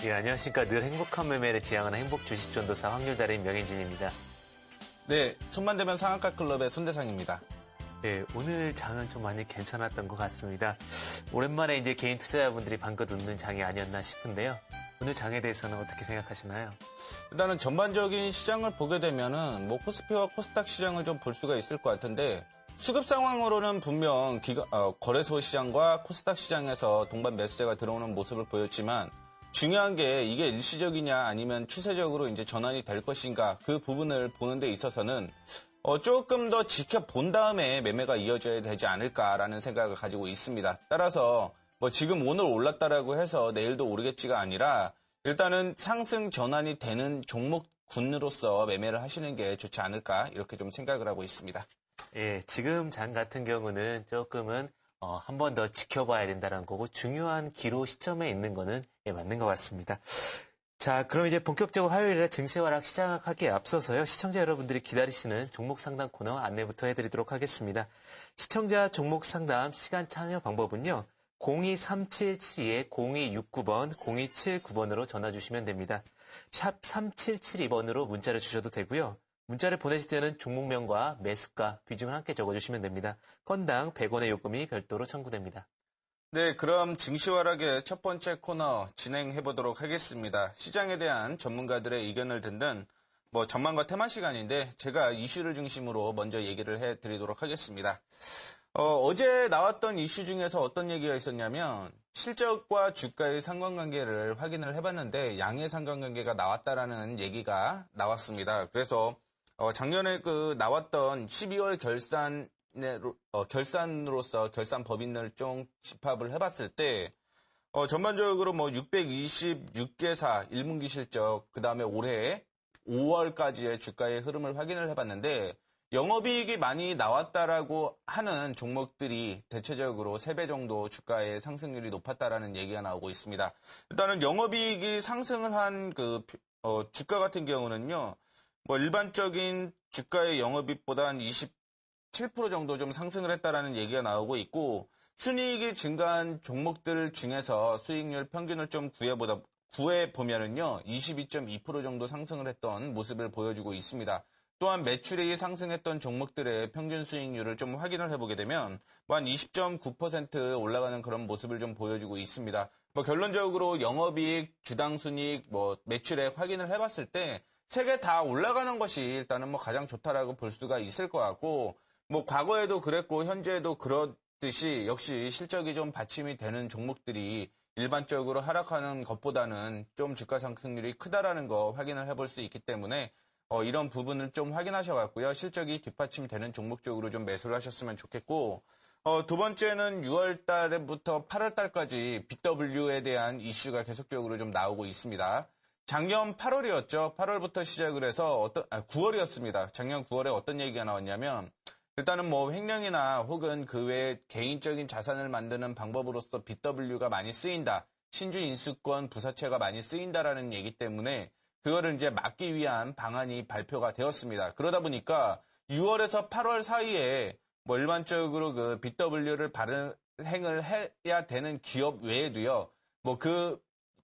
예, 안녕하십니까. 늘 행복한 매매를 지향하는 행복 주식 전도사 확률 달인 명현진입니다. 네, 손만 대면 상한가 클럽의 손대상입니다. 예, 오늘 장은 좀 많이 괜찮았던 것 같습니다. 오랜만에 이제 개인 투자자분들이 방긋 웃는 장이 아니었나 싶은데요. 오늘 장에 대해서는 어떻게 생각하시나요? 일단은 전반적인 시장을 보게 되면은 코스피와 코스닥 시장을 좀 볼 수가 있을 것 같은데 수급 상황으로는 분명 거래소 시장과 코스닥 시장에서 동반 매수세가 들어오는 모습을 보였지만 중요한 게 이게 일시적이냐 아니면 추세적으로 이제 전환이 될 것인가 그 부분을 보는 데 있어서는 조금 더 지켜본 다음에 매매가 이어져야 되지 않을까라는 생각을 가지고 있습니다. 따라서 지금 오늘 올랐다라고 해서 내일도 오르겠지가 아니라 일단은 상승 전환이 되는 종목군으로서 매매를 하시는 게 좋지 않을까 이렇게 좀 생각을 하고 있습니다. 예, 지금 장 같은 경우는 조금은 한 번 더 지켜봐야 된다는 거고 중요한 기로 시점에 있는 거는 맞는 것 같습니다. 자, 그럼 이제 본격적으로 화요일에 증시와락 시작하기에 앞서서요. 시청자 여러분들이 기다리시는 종목 상담 코너 안내부터 해드리도록 하겠습니다. 시청자 종목 상담 시간 참여 방법은요. 023772-0269번, 0279번으로 전화 주시면 됩니다. 샵 3772번으로 문자를 주셔도 되고요. 문자를 보내실 때는 종목명과 매수가, 비중을 함께 적어주시면 됩니다. 건당 100원의 요금이 별도로 청구됩니다. 네, 그럼 증시와락의 첫 번째 코너 진행해보도록 하겠습니다. 시장에 대한 전문가들의 의견을 듣는 전망과 테마 시간인데 제가 이슈를 중심으로 먼저 얘기를 해드리도록 하겠습니다. 어제 나왔던 이슈 중에서 어떤 얘기가 있었냐면 실적과 주가의 상관관계를 확인을 해봤는데 양의 상관관계가 나왔다라는 얘기가 나왔습니다. 그래서 작년에 나왔던 12월 결산으로서 결산 법인을 좀 집합을 해봤을 때 전반적으로 626개사 1분기 실적 그 다음에 올해 5월까지의 주가의 흐름을 확인을 해봤는데 영업이익이 많이 나왔다라고 하는 종목들이 대체적으로 3배 정도 주가의 상승률이 높았다라는 얘기가 나오고 있습니다. 일단은 영업이익이 상승을 한 주가 같은 경우는요. 일반적인 주가의 영업이익보다 한 27% 정도 좀 상승을 했다라는 얘기가 나오고 있고 순이익이 증가한 종목들 중에서 수익률 평균을 좀 구해보면은요 22.2% 정도 상승을 했던 모습을 보여주고 있습니다. 또한 매출액이 상승했던 종목들의 평균 수익률을 좀 확인을 해보게 되면 한 20.9% 올라가는 그런 모습을 좀 보여주고 있습니다. 결론적으로 영업이익, 주당순이익, 매출액 확인을 해봤을 때 세 개 다 올라가는 것이 일단은 가장 좋다라고 볼 수가 있을 것 같고 과거에도 그랬고 현재에도 그렇듯이 역시 실적이 좀 받침이 되는 종목들이 일반적으로 하락하는 것보다는 좀 주가 상승률이 크다라는 거 확인을 해볼 수 있기 때문에 이런 부분을 좀 확인하셔갖고요. 실적이 뒷받침되는 종목 쪽으로 좀 매수를 하셨으면 좋겠고 두 번째는 6월 달부터 8월 달까지 BW에 대한 이슈가 계속적으로 좀 나오고 있습니다. 작년 8월이었죠. 8월부터 시작을 해서 9월이었습니다. 작년 9월에 어떤 얘기가 나왔냐면 일단은 횡령이나 혹은 그 외에 개인적인 자산을 만드는 방법으로서 BW가 많이 쓰인다. 신주 인수권 부사채가 많이 쓰인다라는 얘기 때문에 그거를 이제 막기 위한 방안이 발표가 되었습니다. 그러다 보니까 6월에서 8월 사이에 일반적으로 그 BW를 발행을 해야 되는 기업 외에도요.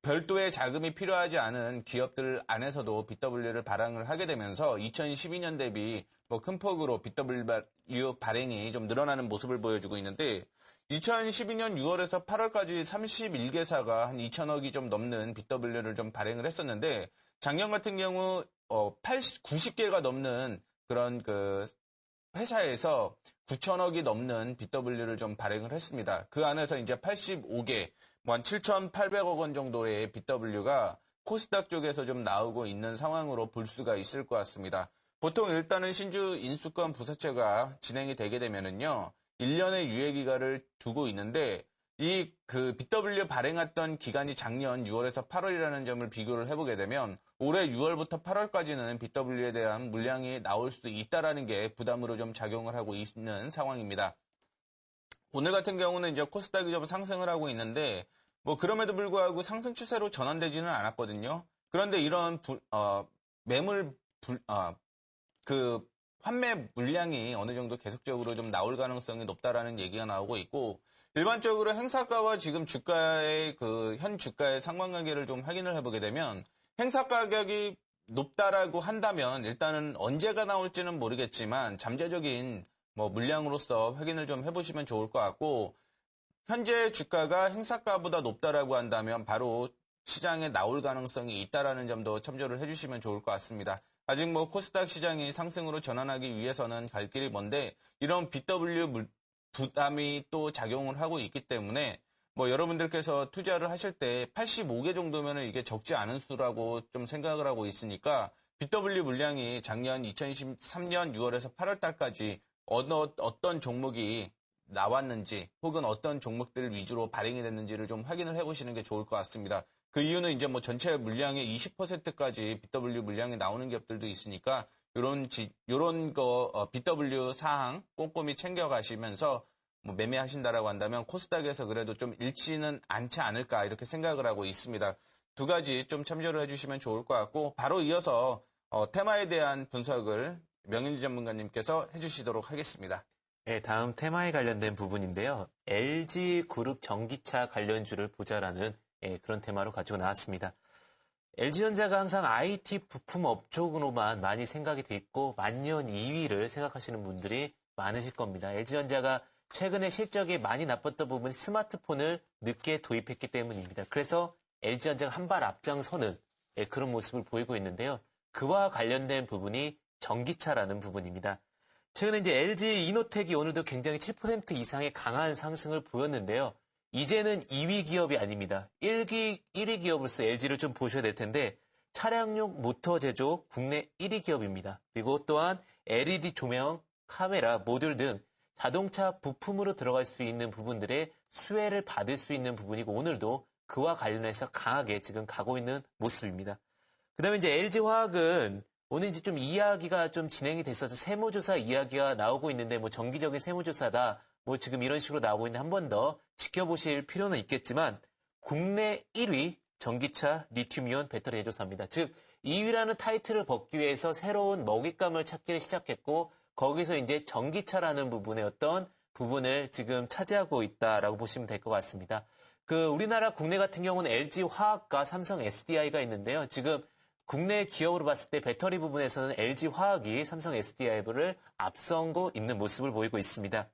별도의 자금이 필요하지 않은 기업들 안에서도 BW를 발행을 하게 되면서 2012년 대비 큰 폭으로 BW 발행이 좀 늘어나는 모습을 보여주고 있는데 2012년 6월에서 8월까지 31개사가 한 2천억이 좀 넘는 BW를 좀 발행을 했었는데 작년 같은 경우 90개가 넘는 그런 회사에서 9천억이 넘는 BW를 좀 발행을 했습니다. 그 안에서 이제 85개, 한 7,800억 원 정도의 BW가 코스닥 쪽에서 좀 나오고 있는 상황으로 볼 수가 있을 것 같습니다. 보통 일단은 신주 인수권 부사채가 진행이 되게 되면은요, 1년의 유예기간을 두고 있는데, BW 발행했던 기간이 작년 6월에서 8월이라는 점을 비교를 해보게 되면 올해 6월부터 8월까지는 BW에 대한 물량이 나올 수 있다라는 게 부담으로 좀 작용을 하고 있는 상황입니다. 오늘 같은 경우는 이제 코스닥이 좀 상승을 하고 있는데 그럼에도 불구하고 상승 추세로 전환되지는 않았거든요. 그런데 이런 환매 물량이 어느 정도 계속적으로 좀 나올 가능성이 높다라는 얘기가 나오고 있고 일반적으로 행사가와 지금 주가의 현 주가의 상관관계를 좀 확인을 해보게 되면 행사 가격이 높다라고 한다면 일단은 언제가 나올지는 모르겠지만 잠재적인 물량으로서 확인을 좀 해보시면 좋을 것 같고 현재 주가가 행사가보다 높다라고 한다면 바로 시장에 나올 가능성이 있다라는 점도 참조를 해주시면 좋을 것 같습니다. 아직 코스닥 시장이 상승으로 전환하기 위해서는 갈 길이 먼데 이런 BW 부담이 또 작용을 하고 있기 때문에 여러분들께서 투자를 하실 때 85개 정도면 이게 적지 않은 수라고 좀 생각을 하고 있으니까 BW 물량이 작년 2023년 6월에서 8월 달까지 어떤 종목이 나왔는지 혹은 어떤 종목들 위주로 발행이 됐는지를 좀 확인을 해보시는 게 좋을 것 같습니다. 그 이유는 이제 전체 물량의 20%까지 BW 물량이 나오는 기업들도 있으니까 요런 BW 사항 꼼꼼히 챙겨가시면서 매매하신다라고 한다면 코스닥에서 그래도 좀 잃지는 않지 않을까 이렇게 생각을 하고 있습니다. 두 가지 좀 참조를 해주시면 좋을 것 같고 바로 이어서 테마에 대한 분석을 명인지 전문가님께서 해주시도록 하겠습니다. 네, 다음 테마에 관련된 부분인데요. LG그룹 전기차 관련주를 보자라는 그런 테마로 가지고 나왔습니다. LG전자가 항상 IT 부품 업종으로만 많이 생각이 돼 있고 만년 2위를 생각하시는 분들이 많으실 겁니다. LG전자가 최근에 실적이 많이 나빴던 부분이 스마트폰을 늦게 도입했기 때문입니다. 그래서 LG전자가 한 발 앞장서는 그런 모습을 보이고 있는데요. 그와 관련된 부분이 전기차라는 부분입니다. 최근에 이제 LG 이노텍이 오늘도 굉장히 7% 이상의 강한 상승을 보였는데요. 이제는 2위 기업이 아닙니다. 1위 기업으로서 LG를 좀 보셔야 될 텐데 차량용 모터 제조 국내 1위 기업입니다. 그리고 또한 LED 조명, 카메라, 모듈 등 자동차 부품으로 들어갈 수 있는 부분들의 수혜를 받을 수 있는 부분이고 오늘도 그와 관련해서 강하게 지금 가고 있는 모습입니다. 그 다음에 이제 LG화학은 오늘 이제 좀 이야기가 좀 진행이 됐어서 세무조사 이야기가 나오고 있는데 정기적인 세무조사다. 지금 이런 식으로 나오고 있는데 한 번 더 지켜보실 필요는 있겠지만 국내 1위 전기차 리튬이온 배터리 제조사입니다. 즉 2위라는 타이틀을 벗기 위해서 새로운 먹잇감을 찾기를 시작했고 거기서 이제 전기차라는 부분의 어떤 부분을 지금 차지하고 있다라고 보시면 될 것 같습니다. 우리나라 국내 같은 경우는 LG화학과 삼성 SDI가 있는데요. 지금 국내 기업으로 봤을 때 배터리 부분에서는 LG화학이 삼성 SDI를 앞서고 있는 모습을 보이고 있습니다.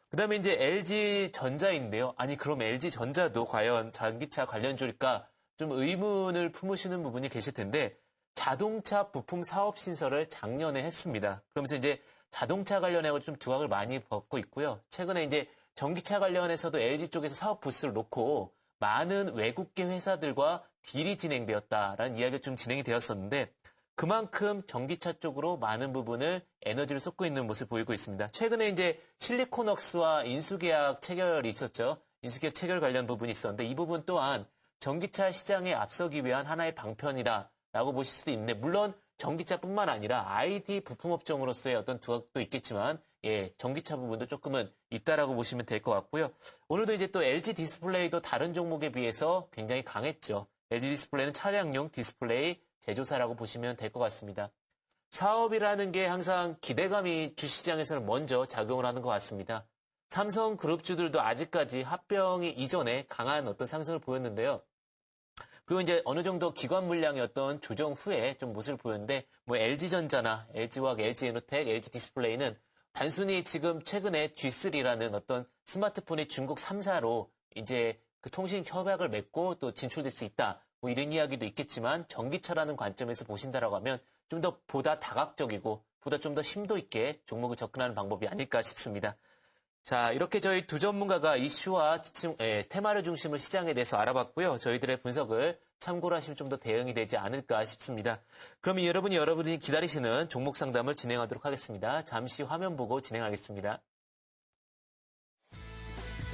그 다음에 이제 LG전자인데요. 아니, 그럼 LG전자도 과연 전기차 관련주일까? 좀 의문을 품으시는 부분이 계실 텐데, 자동차 부품 사업 신설을 작년에 했습니다. 그러면서 이제 자동차 관련해서 좀 두각을 많이 벗고 있고요. 최근에 이제 전기차 관련해서도 LG 쪽에서 사업 부스를 놓고 많은 외국계 회사들과 딜이 진행되었다라는 이야기가 좀 진행이 되었었는데, 그만큼 전기차 쪽으로 많은 부분을 에너지를 쏟고 있는 모습을 보이고 있습니다. 최근에 이제 실리콘웍스와 인수계약 체결이 있었죠. 인수계약 체결 관련 부분이 있었는데 이 부분 또한 전기차 시장에 앞서기 위한 하나의 방편이다라고 보실 수도 있는데 물론 전기차뿐만 아니라 IT 부품업종으로서의 어떤 두각도 있겠지만 전기차 부분도 조금은 있다라고 보시면 될 것 같고요. 오늘도 이제 또 LG 디스플레이도 다른 종목에 비해서 굉장히 강했죠. LG 디스플레이는 차량용 디스플레이 제조사라고 보시면 될 것 같습니다. 사업이라는 게 항상 기대감이 주시장에서는 먼저 작용을 하는 것 같습니다. 삼성 그룹주들도 아직까지 합병이 이전에 강한 어떤 상승을 보였는데요. 그리고 이제 어느 정도 기관 물량의 어떤 조정 후에 좀 모습을 보였는데 LG전자나 LG화학, LG에너텍, LG 디스플레이는 단순히 지금 최근에 G3라는 어떤 스마트폰의 중국 3사로 이제 그 통신 협약을 맺고 또 진출될 수 있다. 이런 이야기도 있겠지만 전기차라는 관점에서 보신다라고 하면 좀 더 보다 다각적이고 보다 좀 더 심도 있게 종목을 접근하는 방법이 아닐까 싶습니다. 자, 이렇게 저희 두 전문가가 이슈와 테마를 중심으로 시장에 대해서 알아봤고요. 저희들의 분석을 참고로 하시면 좀 더 대응이 되지 않을까 싶습니다. 그러면 여러분이 기다리시는 종목 상담을 진행하도록 하겠습니다. 잠시 화면 보고 진행하겠습니다.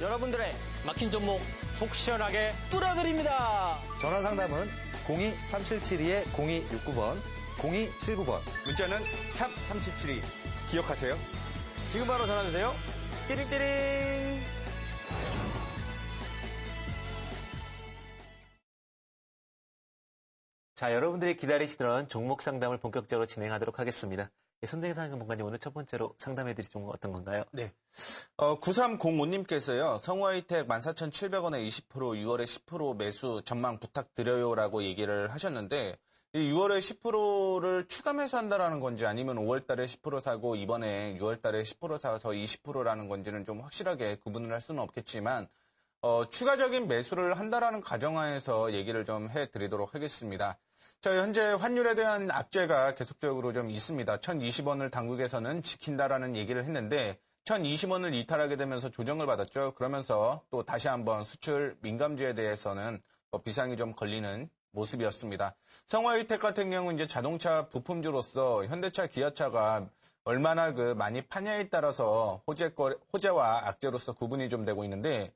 여러분들의 막힌 종목 속 시원하게 뚫어드립니다. 전화 상담은 02-3772-0269번, 0279번. 문자는 샵 3772. 기억하세요. 지금 바로 전화주세요. 띠링띠링. 자, 여러분들이 기다리시던 종목 상담을 본격적으로 진행하도록 하겠습니다. 손대상 전문가님 오늘 첫 번째로 상담해드릴 종목 어떤 건가요? 네. 9305님께서요. 성우하이텍 14,700원에 20%, 6월에 10% 매수 전망 부탁드려요라고 얘기를 하셨는데 이 6월에 10%를 추가 매수한다라는 건지 아니면 5월 달에 10% 사고 이번에 6월 달에 10% 사서 20%라는 건지는 좀 확실하게 구분을 할 수는 없겠지만 추가적인 매수를 한다라는 가정하에서 얘기를 좀 해드리도록 하겠습니다. 자, 현재 환율에 대한 악재가 계속적으로 좀 있습니다. 1,020원을 당국에서는 지킨다라는 얘기를 했는데 1,020원을 이탈하게 되면서 조정을 받았죠. 그러면서 또 다시 한번 수출 민감주에 대해서는 비상이 좀 걸리는 모습이었습니다. 성화이텍 같은 경우는 이제 자동차 부품주로서 현대차, 기아차가 얼마나 많이 파냐에 따라서 호재와 악재로서 구분이 좀 되고 있는데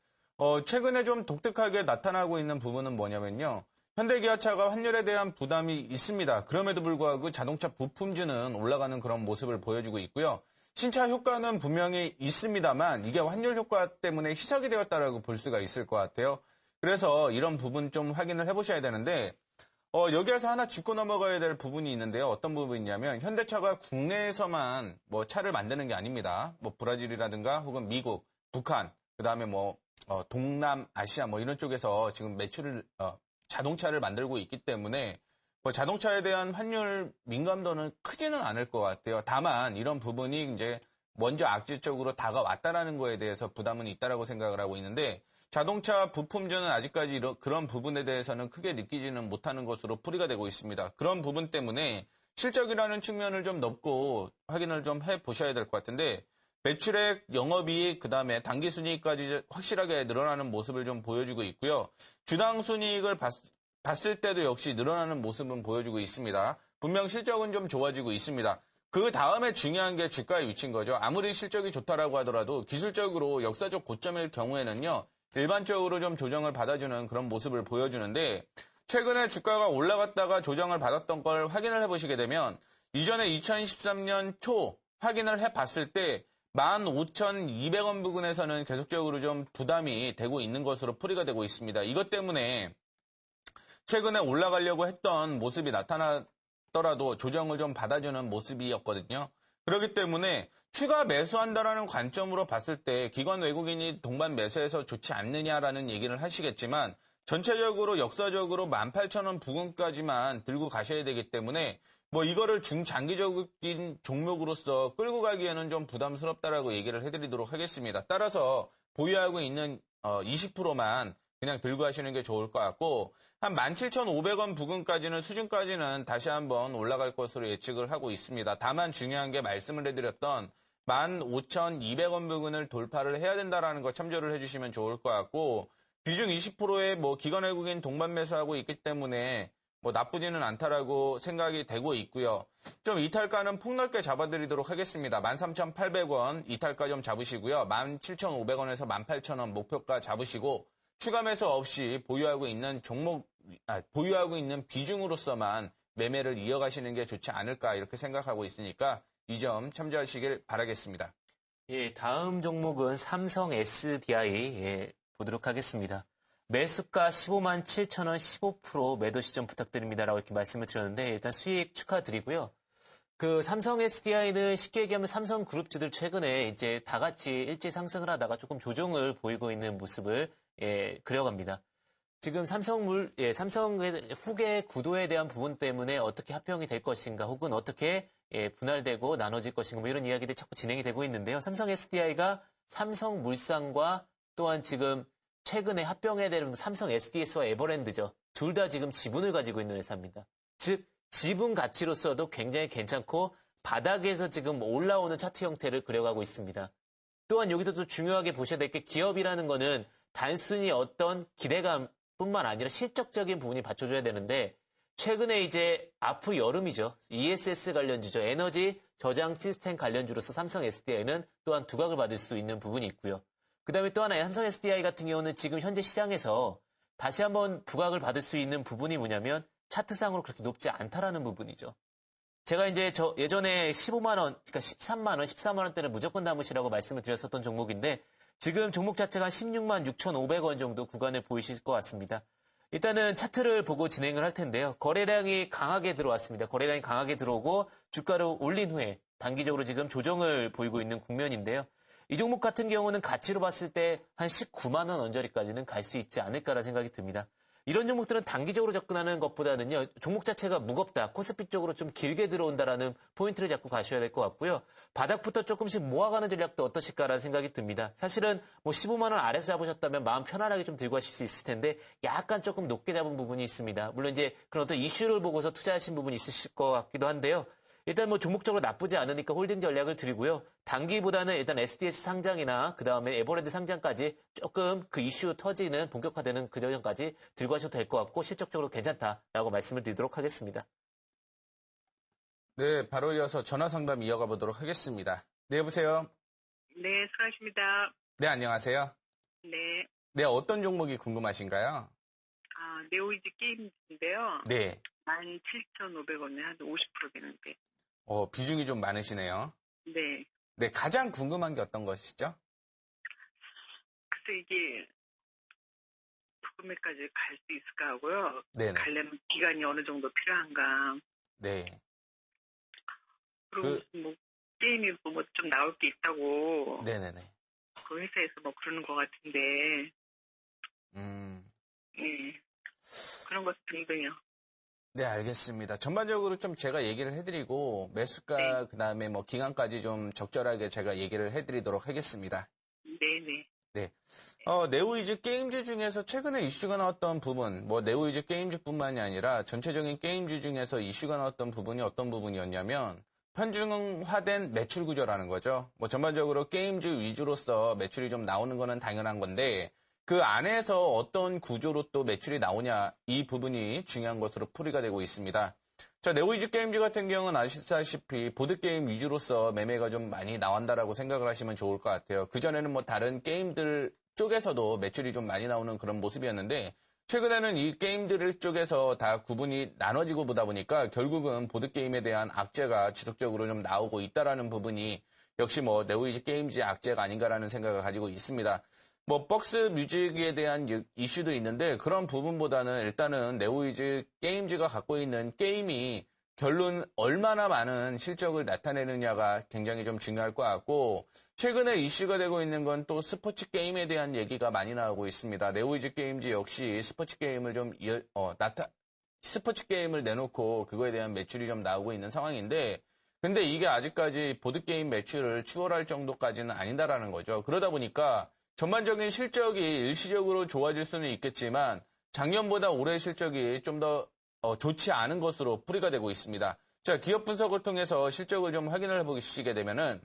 최근에 좀 독특하게 나타나고 있는 부분은 뭐냐면요. 현대기아차가 환율에 대한 부담이 있습니다. 그럼에도 불구하고 자동차 부품주는 올라가는 그런 모습을 보여주고 있고요. 신차 효과는 분명히 있습니다만 이게 환율 효과 때문에 희석이 되었다라고 볼 수가 있을 것 같아요. 그래서 이런 부분 좀 확인을 해보셔야 되는데 여기에서 하나 짚고 넘어가야 될 부분이 있는데요. 어떤 부분이냐면 현대차가 국내에서만 차를 만드는 게 아닙니다. 브라질이라든가 혹은 미국, 북한, 그다음에 동남아시아 이런 쪽에서 지금 매출을 자동차를 만들고 있기 때문에 자동차에 대한 환율 민감도는 크지는 않을 것 같아요. 다만 이런 부분이 이제 먼저 악재적으로 다가왔다라는 거에 대해서 부담은 있다라고 생각을 하고 있는데 자동차 부품주는 아직까지 그런 부분에 대해서는 크게 느끼지는 못하는 것으로 풀이가 되고 있습니다. 그런 부분 때문에 실적이라는 측면을 좀 넓고 확인을 좀 해보셔야 될 것 같은데 매출액, 영업이익, 그다음에 당기순이익까지 확실하게 늘어나는 모습을 좀 보여주고 있고요. 주당 순이익을 봤을 때도 역시 늘어나는 모습은 보여주고 있습니다. 분명 실적은 좀 좋아지고 있습니다. 그 다음에 중요한 게 주가의 위치인 거죠. 아무리 실적이 좋다라고 하더라도 기술적으로 역사적 고점일 경우에는요. 일반적으로 좀 조정을 받아주는 그런 모습을 보여주는데 최근에 주가가 올라갔다가 조정을 받았던 걸 확인을 해보시게 되면 이전에 2013년 초 확인을 해봤을 때 15,200원 부근에서는 계속적으로 좀 부담이 되고 있는 것으로 풀이가 되고 있습니다. 이것 때문에 최근에 올라가려고 했던 모습이 나타나더라도 조정을 좀 받아주는 모습이었거든요. 그렇기 때문에 추가 매수한다라는 관점으로 봤을 때 기관 외국인이 동반 매수해서 좋지 않느냐라는 얘기를 하시겠지만 전체적으로 역사적으로 18,000원 부근까지만 들고 가셔야 되기 때문에 이거를 중장기적인 종목으로서 끌고 가기에는 좀 부담스럽다라고 얘기를 해드리도록 하겠습니다. 따라서 보유하고 있는 20%만 그냥 들고 가시는 게 좋을 것 같고 한 17,500원 부근까지는 수준까지는 다시 한번 올라갈 것으로 예측을 하고 있습니다. 다만 중요한 게 말씀을 해드렸던 15,200원 부근을 돌파를 해야 된다라는 거 참조를 해주시면 좋을 것 같고 비중 20%의 기관 외국인 동반 매수하고 있기 때문에 나쁘지는 않다라고 생각이 되고 있고요. 좀 이탈가는 폭넓게 잡아드리도록 하겠습니다. 13,800원 이탈가 좀 잡으시고요. 17,500원에서 18,000원 목표가 잡으시고 추가 매수 없이 보유하고 있는 비중으로서만 매매를 이어가시는 게 좋지 않을까 이렇게 생각하고 있으니까 이 점 참조하시길 바라겠습니다. 예, 다음 종목은 삼성 SDI 보도록 하겠습니다. 매수가 15만 7천원 15% 매도 시점 부탁드립니다라고 이렇게 말씀을 드렸는데 일단 수익 축하드리고요. 삼성 SDI는 쉽게 얘기하면 삼성그룹주들 최근에 이제 다 같이 일제 상승을 하다가 조금 조정을 보이고 있는 모습을 그려갑니다. 지금 삼성의 후계 구도에 대한 부분 때문에 어떻게 합병이 될 것인가 혹은 어떻게 분할되고 나눠질 것인가 이런 이야기들이 자꾸 진행이 되고 있는데요. 삼성 SDI가 삼성물산과 또한 지금 최근에 합병해야 되는 삼성 SDS와 에버랜드죠. 둘 다 지금 지분을 가지고 있는 회사입니다. 즉 지분 가치로서도 굉장히 괜찮고 바닥에서 지금 올라오는 차트 형태를 그려가고 있습니다. 또한 여기서 또 중요하게 보셔야 될 게 기업이라는 거는 단순히 어떤 기대감뿐만 아니라 실적적인 부분이 받쳐줘야 되는데 최근에 이제 앞으로 여름이죠. ESS 관련주죠. 에너지 저장 시스템 관련주로서 삼성 SDI는 또한 두각을 받을 수 있는 부분이 있고요. 그 다음에 또 하나 삼성 SDI 같은 경우는 지금 현재 시장에서 다시 한번 부각을 받을 수 있는 부분이 뭐냐면 차트상으로 그렇게 높지 않다라는 부분이죠. 제가 이제 예전에 15만 원, 그러니까 13만 원, 14만 원대는 무조건 담으시라고 말씀을 드렸었던 종목인데 지금 종목 자체가 16만 6,500원 정도 구간을 보이실 것 같습니다. 일단은 차트를 보고 진행을 할 텐데요. 거래량이 강하게 들어왔습니다. 거래량이 강하게 들어오고 주가를 올린 후에 단기적으로 지금 조정을 보이고 있는 국면인데요. 이 종목 같은 경우는 가치로 봤을 때 한 19만 원 언저리까지는 갈 수 있지 않을까라는 생각이 듭니다. 이런 종목들은 단기적으로 접근하는 것보다는요, 종목 자체가 무겁다, 코스피 쪽으로 좀 길게 들어온다라는 포인트를 잡고 가셔야 될 것 같고요. 바닥부터 조금씩 모아가는 전략도 어떠실까라는 생각이 듭니다. 사실은 뭐 15만 원 아래서 잡으셨다면 마음 편안하게 좀 들고 가실 수 있을 텐데 약간 조금 높게 잡은 부분이 있습니다. 물론 이제 그런 어떤 이슈를 보고서 투자하신 부분이 있으실 것 같기도 한데요. 일단 뭐 종목적으로 나쁘지 않으니까 홀딩 전략을 드리고요. 단기보다는 일단 SDS 상장이나 그 다음에 에버랜드 상장까지 조금 그 이슈 터지는 본격화되는 그 전까지 들고 가셔도 될 것 같고 실적적으로 괜찮다라고 말씀을 드리도록 하겠습니다. 네, 바로 이어서 전화 상담 이어가 보도록 하겠습니다. 네, 여보세요? 네, 수고하십니다. 네, 안녕하세요. 네, 네, 어떤 종목이 궁금하신가요? 네오이즈 게임인데요. 네, 17,500원에 한 50% 되는데. 비중이 좀 많으시네요. 네, 네, 가장 궁금한 게 어떤 것이죠? 글쎄 이게 부금에까지 갈 수 있을까 하고요. 네네. 가려면 기간이 어느 정도 필요한가. 네. 그리고 뭐 게임이 뭐 좀 나올 게 있다고 네네네. 그 회사에서 뭐 그러는 것 같은데. 네, 그런 것 등등요. 네, 알겠습니다. 전반적으로 좀 제가 얘기를 해드리고, 매수가, 네. 그 다음에 뭐 기간까지 좀 적절하게 제가 얘기를 해드리도록 하겠습니다. 네네. 네. 네오이즈 게임주 중에서 최근에 이슈가 나왔던 부분, 뭐 네오이즈 게임주뿐만이 아니라 전체적인 게임주 중에서 이슈가 나왔던 부분이 어떤 부분이었냐면, 편중화된 매출 구조라는 거죠. 뭐 전반적으로 게임주 위주로서 매출이 좀 나오는 거는 당연한 건데, 그 안에서 어떤 구조로 또 매출이 나오냐, 이 부분이 중요한 것으로 풀이가 되고 있습니다. 자, 네오이즈 게임즈 같은 경우는 아시다시피 보드게임 위주로서 매매가 좀 많이 나온다라고 생각을 하시면 좋을 것 같아요. 그전에는 뭐 다른 게임들 쪽에서도 매출이 좀 많이 나오는 그런 모습이었는데, 최근에는 이 게임들 쪽에서 다 구분이 나눠지고 보다 보니까 결국은 보드게임에 대한 악재가 지속적으로 좀 나오고 있다라는 부분이 역시 뭐 네오이즈 게임즈의 악재가 아닌가라는 생각을 가지고 있습니다. 뭐 박스 뮤직에 대한 이슈도 있는데 그런 부분보다는 일단은 네오이즈 게임즈가 갖고 있는 게임이 결론 얼마나 많은 실적을 나타내느냐가 굉장히 좀 중요할 것 같고, 최근에 이슈가 되고 있는 건 또 스포츠 게임에 대한 얘기가 많이 나오고 있습니다. 네오이즈 게임즈 역시 스포츠 게임을 스포츠 게임을 내놓고 그거에 대한 매출이 좀 나오고 있는 상황인데, 근데 이게 아직까지 보드게임 매출을 추월할 정도까지는 아니다라는 거죠. 그러다 보니까 전반적인 실적이 일시적으로 좋아질 수는 있겠지만 작년보다 올해 실적이 좀 더 좋지 않은 것으로 풀이가 되고 있습니다. 자, 기업 분석을 통해서 실적을 좀 확인을 해보시게 되면은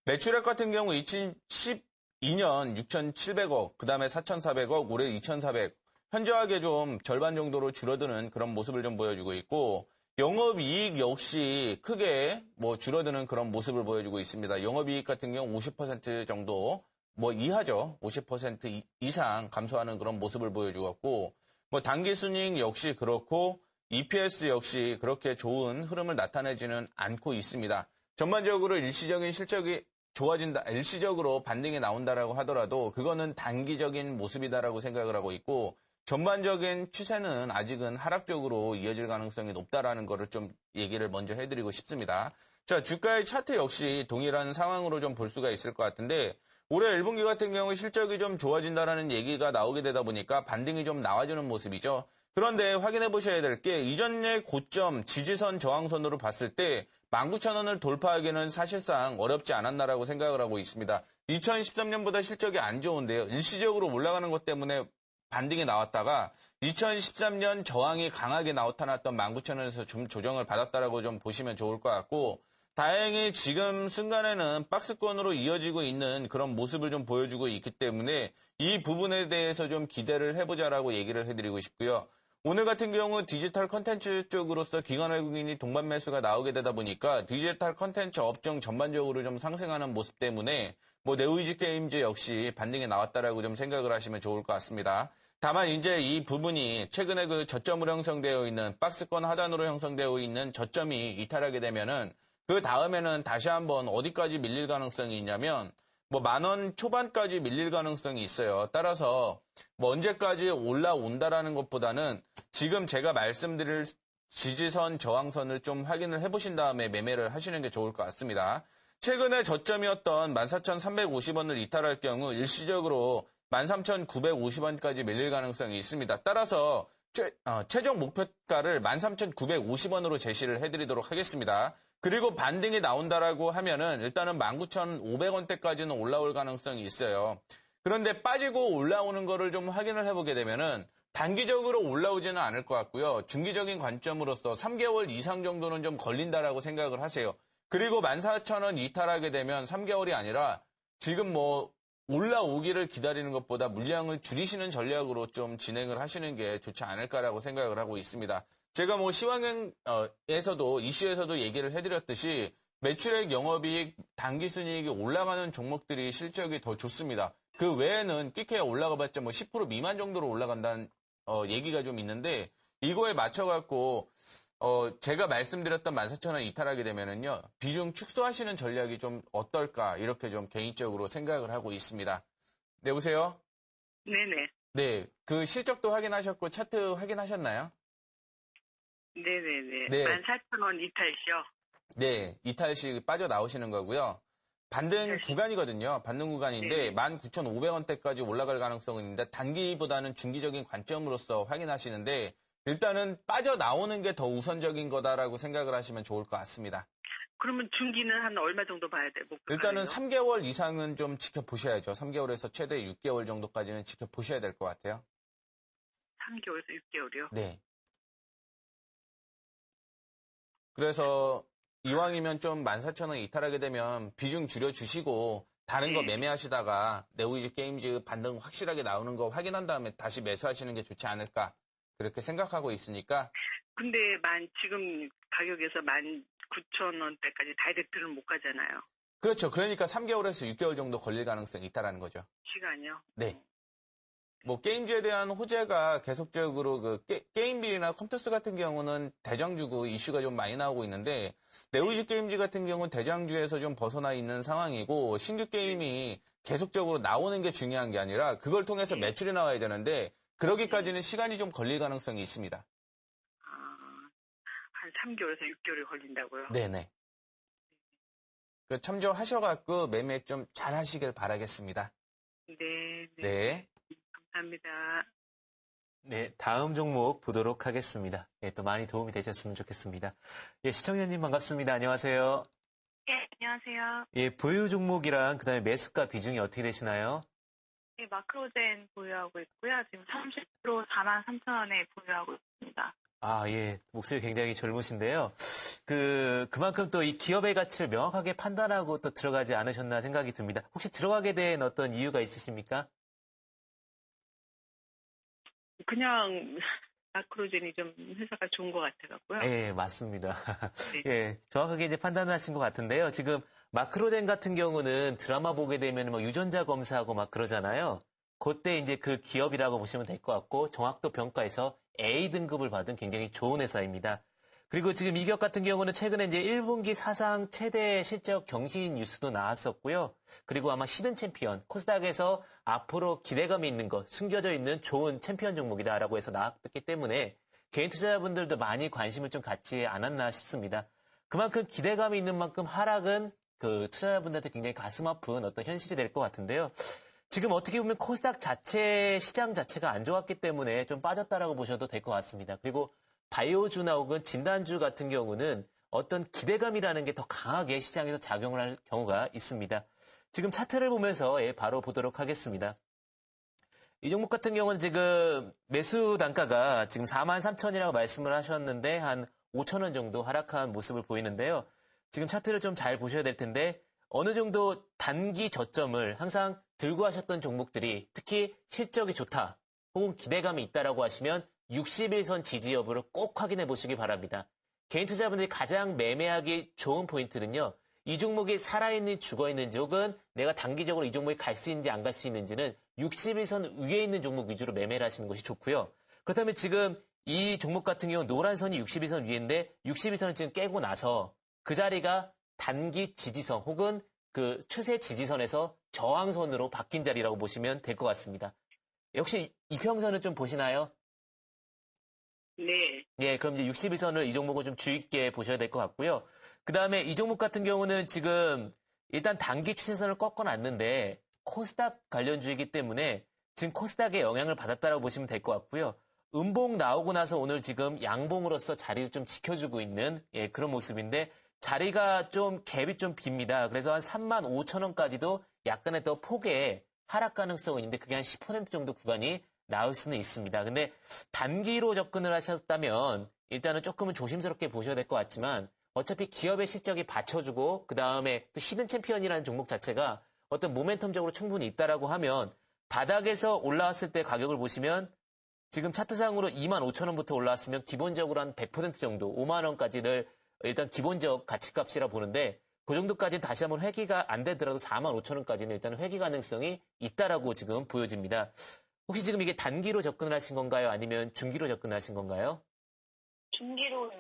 매출액 같은 경우 2012년 6,700억, 그 다음에 4,400억, 올해 2,400억, 현저하게 좀 절반 정도로 줄어드는 그런 모습을 좀 보여주고 있고, 영업이익 역시 크게 뭐 줄어드는 그런 모습을 보여주고 있습니다. 영업이익 같은 경우 50% 정도 뭐 이하죠. 50% 이상 감소하는 그런 모습을 보여주었고, 뭐 단기순이익 역시 그렇고 EPS 역시 그렇게 좋은 흐름을 나타내지는 않고 있습니다. 전반적으로 일시적인 실적이 좋아진다, 일시적으로 반등이 나온다라고 하더라도 그거는 단기적인 모습이다라고 생각을 하고 있고, 전반적인 추세는 아직은 하락적으로 이어질 가능성이 높다라는 거를 좀 얘기를 먼저 해드리고 싶습니다. 자, 주가의 차트 역시 동일한 상황으로 좀 볼 수가 있을 것 같은데, 올해 1분기 같은 경우 실적이 좀 좋아진다라는 얘기가 나오게 되다 보니까 반등이 좀 나와주는 모습이죠. 그런데 확인해 보셔야 될 게 이전의 고점, 지지선, 저항선으로 봤을 때 19,000원을 돌파하기는 사실상 어렵지 않았나라고 생각을 하고 있습니다. 2013년보다 실적이 안 좋은데요. 일시적으로 올라가는 것 때문에 반등이 나왔다가 2013년 저항이 강하게 나타났던 19,000원에서 좀 조정을 받았다라고 좀 보시면 좋을 것 같고, 다행히 지금 순간에는 박스권으로 이어지고 있는 그런 모습을 좀 보여주고 있기 때문에 이 부분에 대해서 좀 기대를 해보자라고 얘기를 해드리고 싶고요. 오늘 같은 경우 디지털 컨텐츠 쪽으로서 기관 외국인이 동반 매수가 나오게 되다 보니까 디지털 컨텐츠 업종 전반적으로 좀 상승하는 모습 때문에 뭐 네오이즈 게임즈 역시 반등이 나왔다라고 좀 생각을 하시면 좋을 것 같습니다. 다만 이제 이 부분이 최근에 그 저점으로 형성되어 있는 박스권 하단으로 형성되어 있는 저점이 이탈하게 되면은 그 다음에는 다시 한번 어디까지 밀릴 가능성이 있냐면 뭐 10,000원 초반까지 밀릴 가능성이 있어요. 따라서 뭐 언제까지 올라온다라는 것보다는 지금 제가 말씀드릴 지지선, 저항선을 좀 확인을 해보신 다음에 매매를 하시는 게 좋을 것 같습니다. 최근에 저점이었던 14,350원을 이탈할 경우 일시적으로 13,950원까지 밀릴 가능성이 있습니다. 따라서 최종 목표가를 13,950원으로 제시를 해드리도록 하겠습니다. 그리고 반등이 나온다라고 하면은 일단은 19,500원대까지는 올라올 가능성이 있어요. 그런데 빠지고 올라오는 거를 좀 확인을 해보게 되면은 단기적으로 올라오지는 않을 것 같고요. 중기적인 관점으로서 3개월 이상 정도는 좀 걸린다라고 생각을 하세요. 그리고 14,000원 이탈하게 되면 3개월이 아니라 지금 뭐 올라오기를 기다리는 것보다 물량을 줄이시는 전략으로 좀 진행을 하시는 게 좋지 않을까라고 생각을 하고 있습니다. 제가 뭐 시황에서도 이슈에서도 얘기를 해드렸듯이 매출액, 영업이익, 당기순이익이 올라가는 종목들이 실적이 더 좋습니다. 그 외에는 끽해 올라가봤자 뭐 10% 미만 정도로 올라간다는 얘기가 좀 있는데 이거에 맞춰갖고 제가 말씀드렸던 14,000원 이탈하게 되면은요 비중 축소하시는 전략이 좀 어떨까 이렇게 좀 개인적으로 생각을 하고 있습니다. 네, 보세요. 네네. 네, 그 실적도 확인하셨고 차트 확인하셨나요? 네네네. 네. 14,000원 이탈시요. 네, 이탈시 빠져나오시는 거고요. 반등 구간이거든요. 반등 구간인데 19,500원대까지 올라갈 가능성은 있는데 단기보다는 중기적인 관점으로서 확인하시는데 일단은 빠져나오는 게 더 우선적인 거다라고 생각을 하시면 좋을 것 같습니다. 그러면 중기는 한 얼마 정도 봐야 돼? 일단은 3개월 이상은 좀 지켜보셔야죠. 3개월에서 최대 6개월 정도까지는 지켜보셔야 될 것 같아요. 3개월에서 6개월이요? 네. 그래서 이왕이면 좀 14,000원 이탈하게 되면 비중 줄여주시고 다른 거 매매하시다가 네오이즈 게임즈 반등 확실하게 나오는 거 확인한 다음에 다시 매수하시는 게 좋지 않을까 그렇게 생각하고 있으니까. 근데 지금 가격에서 19,000원대까지 다이렉트는 못 가잖아요. 그렇죠. 그러니까 3개월에서 6개월 정도 걸릴 가능성이 있다라는 거죠. 시간이요? 네. 뭐 게임주에 대한 호재가 계속적으로 그 게임빌이나 컴투스 같은 경우는 대장주고 이슈가 좀 많이 나오고 있는데 네오이즈 게임즈 같은 경우는 대장주에서 좀 벗어나 있는 상황이고 신규 게임이 계속적으로 나오는 게 중요한 게 아니라 그걸 통해서 매출이 나와야 되는데 그러기까지는 시간이 좀 걸릴 가능성이 있습니다. 한 3개월에서 6개월이 걸린다고요? 네네. 참조하셔갖고 매매 좀 잘 하시길 바라겠습니다. 네. 네. 감사합니다. 네, 다음 종목 보도록 하겠습니다. 예, 또 많이 도움이 되셨으면 좋겠습니다. 예, 시청자님 반갑습니다. 안녕하세요. 네, 안녕하세요. 예, 보유 종목이랑 그다음에 매수가 비중이 어떻게 되시나요? 네, 마크로젠 보유하고 있고요. 지금 30% 43,000원에 보유하고 있습니다. 아, 예. 목소리 굉장히 젊으신데요. 그만큼 또 이 기업의 가치를 명확하게 판단하고 또 들어가지 않으셨나 생각이 듭니다. 혹시 들어가게 된 어떤 이유가 있으십니까? 그냥 마크로젠이 좀 회사가 좋은 것 같아갖고요. 예, 맞습니다. 네. 예, 정확하게 이제 판단을 하신 것 같은데요. 지금 마크로젠 같은 경우는 드라마 보게 되면 뭐 유전자 검사하고 막 그러잖아요. 그때 이제 그 기업이라고 보시면 될 것 같고 정확도 평가에서 A 등급을 받은 굉장히 좋은 회사입니다. 그리고 지금 이 기업 같은 경우는 최근에 이제 1분기 사상 최대 실적 경신 뉴스도 나왔었고요. 그리고 아마 히든 챔피언, 코스닥에서 앞으로 기대감이 있는 것, 숨겨져 있는 좋은 챔피언 종목이다라고 해서 나왔기 때문에 개인 투자자분들도 많이 관심을 좀 갖지 않았나 싶습니다. 그만큼 기대감이 있는 만큼 하락은 그 투자자분들한테 굉장히 가슴 아픈 어떤 현실이 될 것 같은데요. 지금 어떻게 보면 코스닥 자체, 시장 자체가 안 좋았기 때문에 좀 빠졌다라고 보셔도 될 것 같습니다. 그리고 바이오주나 혹은 진단주 같은 경우는 어떤 기대감이라는 게 더 강하게 시장에서 작용을 할 경우가 있습니다. 지금 차트를 보면서 바로 보도록 하겠습니다. 이 종목 같은 경우는 지금 매수 단가가 지금 43,000원이라고 말씀을 하셨는데 한 5,000원 정도 하락한 모습을 보이는데요. 지금 차트를 좀 잘 보셔야 될 텐데 어느 정도 단기 저점을 항상 들고 하셨던 종목들이 특히 실적이 좋다 혹은 기대감이 있다라고 하시면 60일선 지지 여부를 꼭 확인해 보시기 바랍니다. 개인 투자자분들이 가장 매매하기 좋은 포인트는요. 이 종목이 살아있는지 죽어있는지 혹은 내가 단기적으로 이 종목이 갈 수 있는지 안 갈 수 있는지는 60일선 위에 있는 종목 위주로 매매를 하시는 것이 좋고요. 그렇다면 지금 이 종목 같은 경우는 노란 선이 60일선 위인데 60일선을 지금 깨고 나서 그 자리가 단기 지지선 혹은 그 추세 지지선에서 저항선으로 바뀐 자리라고 보시면 될 것 같습니다. 역시 이평선을 좀 보시나요? 네. 예, 그럼 이제 61선을 이 종목을 좀 주의 있게 보셔야 될 것 같고요. 그 다음에 이 종목 같은 경우는 지금 일단 단기 추세선을 꺾어놨는데 코스닥 관련주이기 때문에 지금 코스닥에 영향을 받았다라고 보시면 될 것 같고요. 음봉 나오고 나서 오늘 지금 양봉으로서 자리를 좀 지켜주고 있는 예, 그런 모습인데 자리가 좀 갭이 좀 빕니다. 그래서 한 35,000원까지도 약간의 더 폭의 하락 가능성은 있는데 그게 한 10% 정도 구간이 나올 수는 있습니다. 근데 단기로 접근을 하셨다면 일단은 조금은 조심스럽게 보셔야 될 것 같지만 어차피 기업의 실적이 받쳐주고 그 다음에 또 히든 챔피언이라는 종목 자체가 어떤 모멘텀적으로 충분히 있다라고 하면 바닥에서 올라왔을 때 가격을 보시면 지금 차트상으로 25,000원부터 올라왔으면 기본적으로 한 100% 정도 5만 원까지를 일단 기본적 가치값이라 보는데 그 정도까지 다시 한번 회귀가 안 되더라도 45,000원까지는 일단 회귀 가능성이 있다라고 지금 보여집니다. 혹시 지금 이게 단기로 접근을 하신 건가요? 아니면 중기로 접근을 하신 건가요? 중기로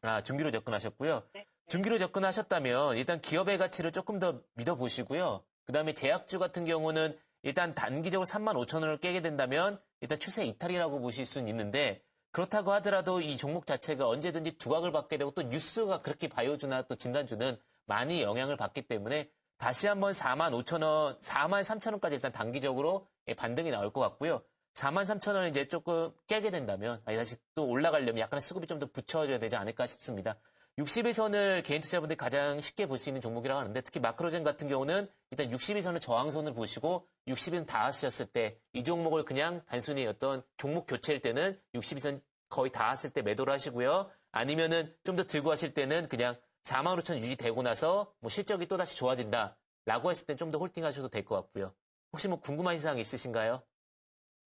아, 중기로 접근하셨고요. 네. 중기로 접근하셨다면 일단 기업의 가치를 조금 더 믿어보시고요. 그 다음에 제약주 같은 경우는 일단 단기적으로 35,000원을 깨게 된다면 일단 추세 이탈이라고 보실 수는 있는데 그렇다고 하더라도 이 종목 자체가 언제든지 두각을 받게 되고 또 뉴스가 그렇게 바이오주나 또 진단주는 많이 영향을 받기 때문에 다시 한번 45,000원, 43,000원까지 일단 단기적으로 반등이 나올 것 같고요. 43,000원을 이제 조금 깨게 된다면 다시 또 올라가려면 약간의 수급이 좀 더 붙여줘야 되지 않을까 싶습니다. 60일선을 개인 투자자분들이 가장 쉽게 볼 수 있는 종목이라고 하는데 특히 마크로젠 같은 경우는 일단 60일선을 저항선을 보시고 60일 닿았을 때 이 종목을 그냥 단순히 어떤 종목 교체일 때는 60일선 거의 닿았을 때 매도를 하시고요. 아니면은 좀 더 들고 하실 때는 그냥 45,000 유지되고 나서 뭐 실적이 또다시 좋아진다라고 했을 땐 좀 더 홀딩하셔도 될 것 같고요. 혹시 뭐 궁금한 사항 있으신가요?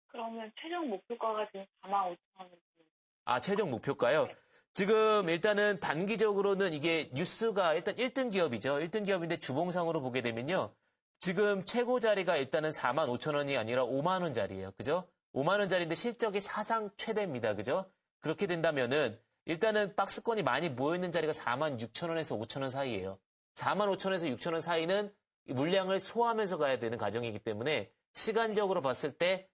그러면 최종 목표가가 지금 45,000원. 아, 최종 목표가요? 지금 일단은 단기적으로는 이게 뉴스가 일단 1등 기업이죠. 1등 기업인데 주봉상으로 보게 되면요. 지금 최고 자리가 일단은 45,000원이 아니라 5만원 자리예요. 그죠? 5만원 자리인데 실적이 사상 최대입니다. 그죠? 그렇게 된다면은 일단은 박스권이 많이 모여있는 자리가 46,000원에서 5,000원 사이예요. 45,000원에서 6,000원 사이는 물량을 소화하면서 가야 되는 과정이기 때문에 시간적으로 봤을 때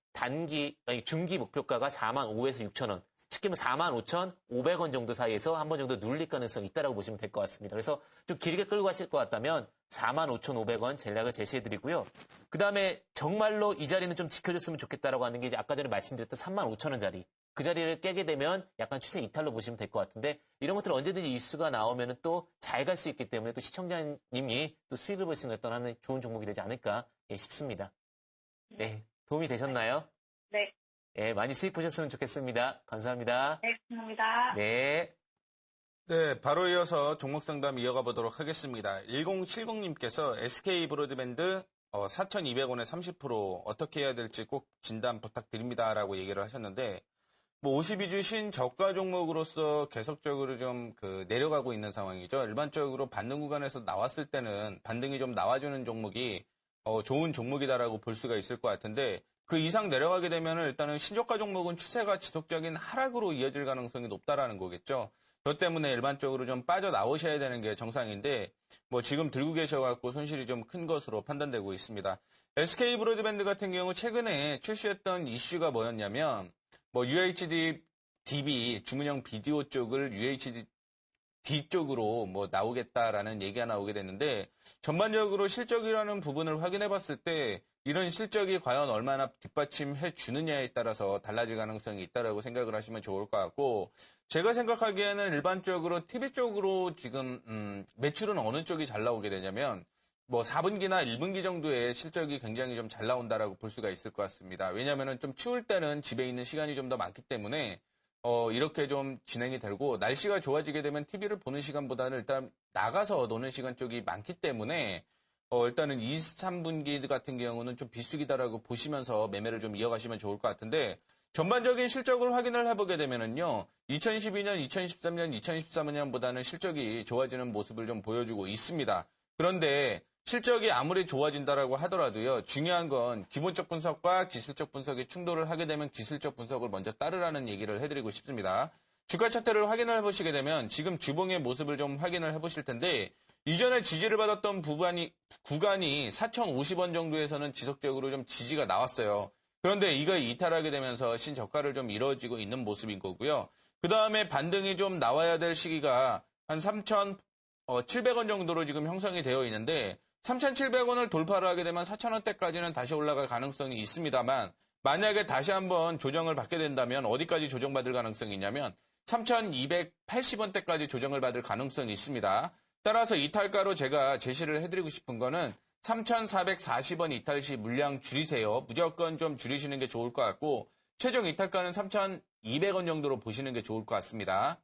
중기 목표가가 45,000에서 6,000원. 쉽게 말하면 45,500원 정도 사이에서 한 번 정도 눌릴 가능성이 있다고 보시면 될 것 같습니다. 그래서 좀 길게 끌고 가실 것 같다면 45,500원 전략을 제시해드리고요. 그 다음에 정말로 이 자리는 좀 지켜줬으면 좋겠다라고 하는 게 이제 아까 전에 말씀드렸던 35,000원 자리. 그 자리를 깨게 되면 약간 추세 이탈로 보시면 될 것 같은데 이런 것들 언제든지 이슈가 나오면 또 잘 갈 수 있기 때문에 또 시청자님이 또 수익을 볼 수 있는 어떤 하나의 좋은 종목이 되지 않을까 싶습니다. 네. 도움이 되셨나요? 네. 네, 많이 수익 보셨으면 좋겠습니다. 감사합니다. 네, 감사합니다. 네. 네, 바로 이어서 종목 상담 이어가 보도록 하겠습니다. 1070님께서 SK 브로드밴드 4,200원에 30% 어떻게 해야 될지 꼭 진단 부탁드립니다라고 얘기를 하셨는데 뭐 52주 신저가 종목으로서 계속적으로 좀 내려가고 있는 상황이죠. 일반적으로 반등 구간에서 나왔을 때는 반등이 좀 나와주는 종목이 좋은 종목이다라고 볼 수가 있을 것 같은데 그 이상 내려가게 되면 일단은 신저가 종목은 추세가 지속적인 하락으로 이어질 가능성이 높다라는 거겠죠. 그 때문에 일반적으로 좀 빠져나오셔야 되는 게 정상인데 뭐 지금 들고 계셔갖고 손실이 좀 큰 것으로 판단되고 있습니다. SK 브로드밴드 같은 경우 최근에 출시했던 이슈가 뭐였냐면 뭐 UHD DB 주문형 비디오 쪽을 UHD D 쪽으로 뭐 나오겠다라는 얘기가 나오게 됐는데 전반적으로 실적이라는 부분을 확인해 봤을 때 이런 실적이 과연 얼마나 뒷받침해 주느냐에 따라서 달라질 가능성이 있다라고 생각을 하시면 좋을 것 같고 제가 생각하기에는 일반적으로 TV 쪽으로 지금 매출은 어느 쪽이 잘 나오게 되냐면 뭐 4분기나 1분기 정도의 실적이 굉장히 좀 잘 나온다라고 볼 수가 있을 것 같습니다. 왜냐하면 좀 추울 때는 집에 있는 시간이 좀 더 많기 때문에 이렇게 좀 진행이 되고 날씨가 좋아지게 되면 TV를 보는 시간보다는 일단 나가서 노는 시간 쪽이 많기 때문에 일단은 2, 3분기 같은 경우는 좀 비수기다라고 보시면서 매매를 좀 이어가시면 좋을 것 같은데 전반적인 실적을 확인을 해보게 되면은요 2012년, 2013년, 2014년보다는 실적이 좋아지는 모습을 좀 보여주고 있습니다. 그런데 실적이 아무리 좋아진다라고 하더라도요 중요한 건 기본적 분석과 기술적 분석이 충돌을 하게 되면 기술적 분석을 먼저 따르라는 얘기를 해드리고 싶습니다. 주가 차트를 확인을 해보시게 되면 지금 주봉의 모습을 좀 확인을 해보실 텐데 이전에 지지를 받았던 구간이 4,050원 정도에서는 지속적으로 좀 지지가 나왔어요. 그런데 이거 이탈하게 되면서 신저가를 좀 이뤄지고 있는 모습인 거고요. 그 다음에 반등이 좀 나와야 될 시기가 한 3,700원 정도로 지금 형성이 되어 있는데 3,700원을 돌파를 하게 되면 4,000원대까지는 다시 올라갈 가능성이 있습니다만 만약에 다시 한번 조정을 받게 된다면 어디까지 조정받을 가능성이 있냐면 3,280원대까지 조정을 받을 가능성이 있습니다. 따라서 이탈가로 제가 제시를 해드리고 싶은 거는 3,440원 이탈 시 물량 줄이세요. 무조건 좀 줄이시는 게 좋을 것 같고 최종 이탈가는 3,200원 정도로 보시는 게 좋을 것 같습니다.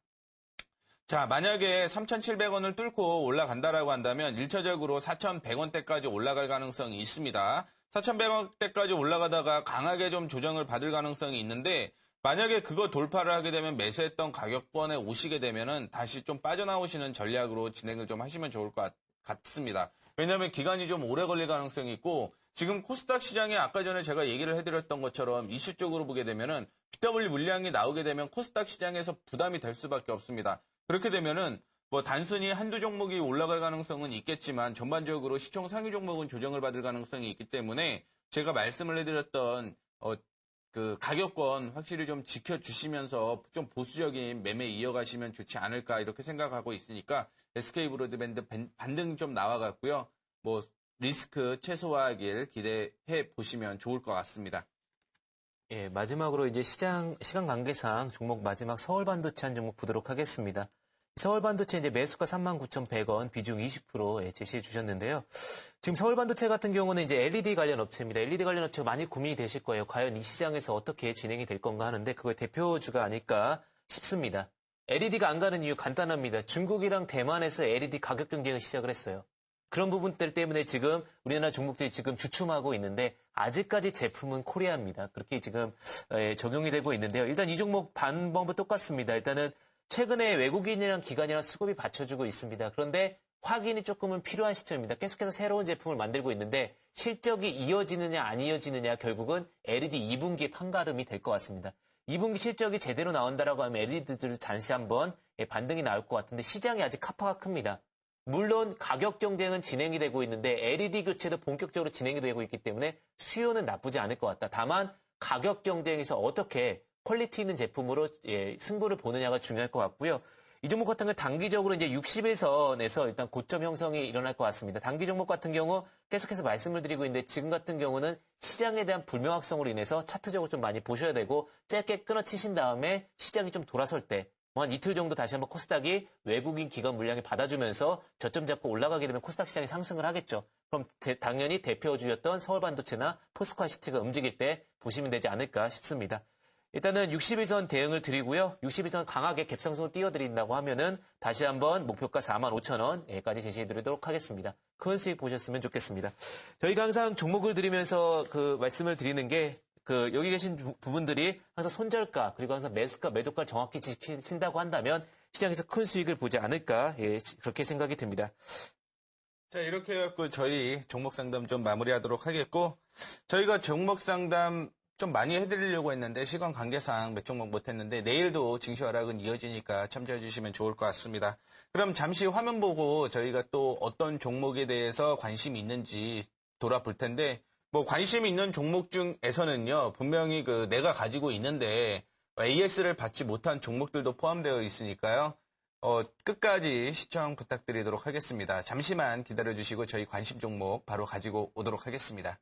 자, 만약에 3,700원을 뚫고 올라간다라고 한다면 1차적으로 4,100원대까지 올라갈 가능성이 있습니다. 4,100원대까지 올라가다가 강하게 좀 조정을 받을 가능성이 있는데 만약에 그거 돌파를 하게 되면 매수했던 가격권에 오시게 되면은 다시 좀 빠져나오시는 전략으로 진행을 좀 하시면 좋을 것 같습니다. 왜냐하면 기간이 좀 오래 걸릴 가능성이 있고 지금 코스닥 시장에 아까 전에 제가 얘기를 해드렸던 것처럼 이슈 쪽으로 보게 되면은 BW 물량이 나오게 되면 코스닥 시장에서 부담이 될 수밖에 없습니다. 그렇게 되면은 뭐 단순히 한두 종목이 올라갈 가능성은 있겠지만 전반적으로 시총 상위 종목은 조정을 받을 가능성이 있기 때문에 제가 말씀을 해드렸던 그 가격권 확실히 좀 지켜주시면서 좀 보수적인 매매 이어가시면 좋지 않을까 이렇게 생각하고 있으니까 SK 브로드밴드 반등 좀 나와갔고요. 뭐 리스크 최소화하길 기대해 보시면 좋을 것 같습니다. 예, 마지막으로 이제 시간 관계상 종목 마지막 서울반도체 한 종목 보도록 하겠습니다. 서울반도체 이제 매수가 39,100원, 비중 20% 제시해 주셨는데요. 지금 서울반도체 같은 경우는 이제 LED 관련 업체입니다. LED 관련 업체가 많이 고민이 되실 거예요. 과연 이 시장에서 어떻게 진행이 될 건가 하는데 그거의 대표주가 아닐까 싶습니다. LED가 안 가는 이유 간단합니다. 중국이랑 대만에서 LED 가격 경쟁을 시작을 했어요. 그런 부분들 때문에 지금 우리나라 종목들이 지금 주춤하고 있는데 아직까지 제품은 코리아입니다. 그렇게 지금 적용이 되고 있는데요. 일단 이 종목 방법은 똑같습니다. 일단은 최근에 외국인이랑 기관이랑 수급이 받쳐주고 있습니다. 그런데 확인이 조금은 필요한 시점입니다. 계속해서 새로운 제품을 만들고 있는데 실적이 이어지느냐 안 이어지느냐 결국은 LED 2분기 판가름이 될 것 같습니다. 2분기 실적이 제대로 나온다라고 하면 LED들을 잠시 한번 반등이 나올 것 같은데 시장이 아직 카파가 큽니다. 물론 가격 경쟁은 진행이 되고 있는데 LED 교체도 본격적으로 진행이 되고 있기 때문에 수요는 나쁘지 않을 것 같다. 다만 가격 경쟁에서 어떻게 퀄리티 있는 제품으로 승부를 보느냐가 중요할 것 같고요. 이 종목 같은 경우 단기적으로 이제 60일선에서 일단 고점 형성이 일어날 것 같습니다. 단기 종목 같은 경우 계속해서 말씀을 드리고 있는데 지금 같은 경우는 시장에 대한 불명확성으로 인해서 차트적으로 좀 많이 보셔야 되고 짧게 끊어치신 다음에 시장이 좀 돌아설 때 한 이틀 정도 다시 한번 코스닥이 외국인 기관 물량이 받아주면서 저점 잡고 올라가게 되면 코스닥 시장이 상승을 하겠죠. 그럼 당연히 대표주였던 서울반도체나 포스코아시티가 움직일 때 보시면 되지 않을까 싶습니다. 일단은 60일선 대응을 드리고요. 60일선 강하게 갭상승을 띄워드린다고 하면은 다시 한번 목표가 45,000원까지 제시해드리도록 하겠습니다. 큰 수익 보셨으면 좋겠습니다. 저희가 항상 종목을 드리면서 말씀을 드리는 게 여기 계신 부분들이 항상 손절가 그리고 항상 매수가 매도가를 정확히 지키신다고 한다면 시장에서 큰 수익을 보지 않을까 그렇게 생각이 듭니다. 자, 이렇게 해갖고 저희 종목 상담 좀 마무리하도록 하겠고 저희가 종목 상담 좀 많이 해드리려고 했는데 시간 관계상 몇 종목 못했는데 내일도 증시 하락은 이어지니까 참조해 주시면 좋을 것 같습니다. 그럼 잠시 화면 보고 저희가 또 어떤 종목에 대해서 관심이 있는지 돌아볼 텐데 뭐 관심 있는 종목 중에서는요 분명히 내가 가지고 있는데 AS를 받지 못한 종목들도 포함되어 있으니까요. 끝까지 시청 부탁드리도록 하겠습니다. 잠시만 기다려 주시고 저희 관심 종목 바로 가지고 오도록 하겠습니다.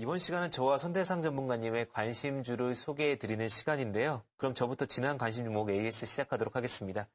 이번 시간은 저와 손대상 전문가님의 관심주를 소개해드리는 시간인데요. 그럼 저부터 지난 관심 종목 AS 시작하도록 하겠습니다.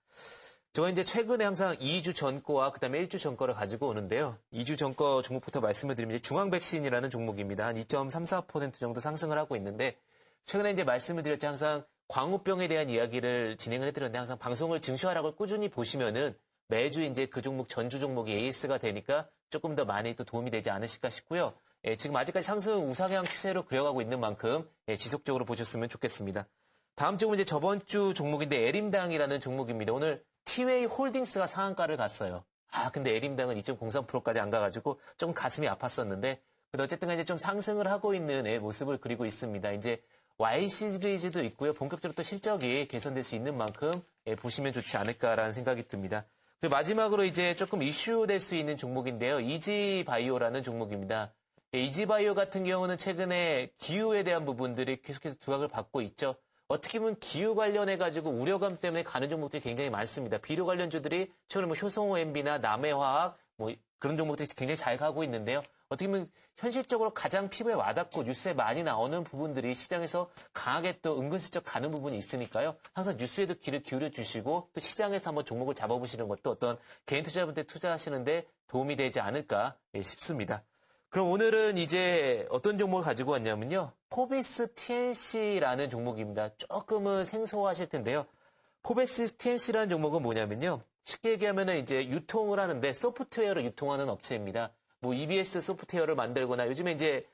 저는 이제 최근에 항상 2주 전거와 그다음에 1주 전거를 가지고 오는데요. 2주 전거 종목부터 말씀을 드리면 중앙백신이라는 종목입니다. 한 2.34% 정도 상승을 하고 있는데 최근에 이제 말씀을 드렸죠. 항상 광우병에 대한 이야기를 진행을 해드렸는데 항상 방송을 증시화락을 꾸준히 보시면은 매주 이제 그 종목 전주 종목이 AS가 되니까 조금 더 많이 또 도움이 되지 않으실까 싶고요. 지금 아직까지 상승 우상향 추세로 그려가고 있는 만큼 지속적으로 보셨으면 좋겠습니다. 다음 종목은 이제 저번 주 종목인데 에림당이라는 종목입니다. 오늘 티웨이 홀딩스가 상한가를 갔어요. 근데 에림당은 2.03%까지 안 가가지고 조금 가슴이 아팠었는데 근데 어쨌든 이제 좀 상승을 하고 있는 모습을 그리고 있습니다. 이제 Y 시리즈도 있고요. 본격적으로 또 실적이 개선될 수 있는 만큼 보시면 좋지 않을까라는 생각이 듭니다. 그리고 마지막으로 이제 조금 이슈될 수 있는 종목인데요. 이지바이오라는 종목입니다. 이지바이오 같은 경우는 최근에 기후에 대한 부분들이 계속해서 두각을 받고 있죠. 어떻게 보면 기후 관련해가지고 우려감 때문에 가는 종목들이 굉장히 많습니다. 비료 관련주들이 최근에 뭐 효성OMB나 남해화학 뭐 그런 종목들이 굉장히 잘 가고 있는데요. 어떻게 보면 현실적으로 가장 피부에 와닿고 뉴스에 많이 나오는 부분들이 시장에서 강하게 또 은근슬쩍 가는 부분이 있으니까요. 항상 뉴스에도 귀를 기울여 주시고 또 시장에서 한번 종목을 잡아보시는 것도 어떤 개인 투자분들 투자하시는데 도움이 되지 않을까 싶습니다. 그럼 오늘은 이제 어떤 종목을 가지고 왔냐면요. 포비스 TNC라는 종목입니다. 조금은 생소하실 텐데요. 포비스 TNC라는 종목은 뭐냐면요. 쉽게 얘기하면은 이제 유통을 하는데 소프트웨어를 유통하는 업체입니다. 뭐 EBS 소프트웨어를 만들거나 요즘에 이제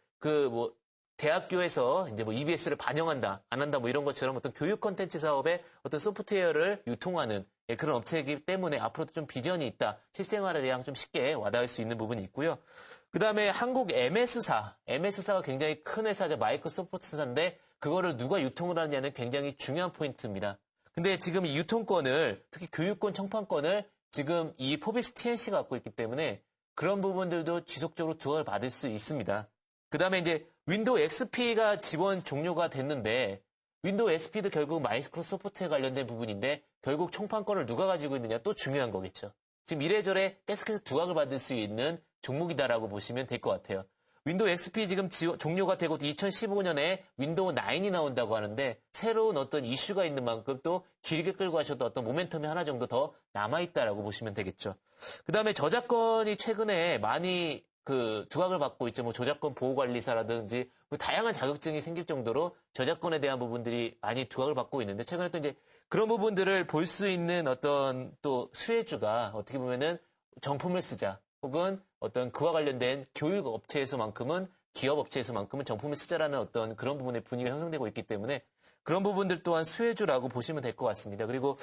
대학교에서 이제 EBS를 반영한다, 안 한다 뭐 이런 것처럼 어떤 교육 콘텐츠 사업에 어떤 소프트웨어를 유통하는 그런 업체이기 때문에 앞으로도 좀 비전이 있다. 실생활에 좀 쉽게 와닿을 수 있는 부분이 있고요. 그 다음에 한국 MS사가 굉장히 큰 회사죠. 마이크로소프트사인데 그거를 누가 유통을 하느냐는 굉장히 중요한 포인트입니다. 근데 지금 이 유통권을 특히 교육권 청판권을 지금 이 포비스 TNC가 갖고 있기 때문에 그런 부분들도 지속적으로 두각을 받을 수 있습니다. 그 다음에 이제 윈도우 XP가 지원 종료가 됐는데 윈도우 XP도 결국 마이크로소프트에 관련된 부분인데 결국 총판권을 누가 가지고 있느냐 또 중요한 거겠죠. 지금 이래저래 계속해서 두각을 받을 수 있는 종목이다라고 보시면 될 것 같아요. 윈도우 XP 지금 종료가 되고 2015년에 윈도우 9이 나온다고 하는데 새로운 어떤 이슈가 있는 만큼 또 길게 끌고 가셔도 어떤 모멘텀이 하나 정도 더 남아있다라고 보시면 되겠죠. 그 다음에 저작권이 최근에 많이 두각을 받고 있죠. 뭐 저작권 보호관리사라든지 뭐 다양한 자격증이 생길 정도로 저작권에 대한 부분들이 많이 두각을 받고 있는데 최근에 또 이제 그런 부분들을 볼 수 있는 어떤 또 수혜주가 어떻게 보면은 정품을 쓰자 혹은 어떤 그와 관련된 교육 업체에서만큼은 기업 업체에서만큼은 정품을 쓰자라는 어떤 그런 부분의 분위기가 형성되고 있기 때문에 그런 부분들 또한 수혜주라고 보시면 될 것 같습니다. 그리고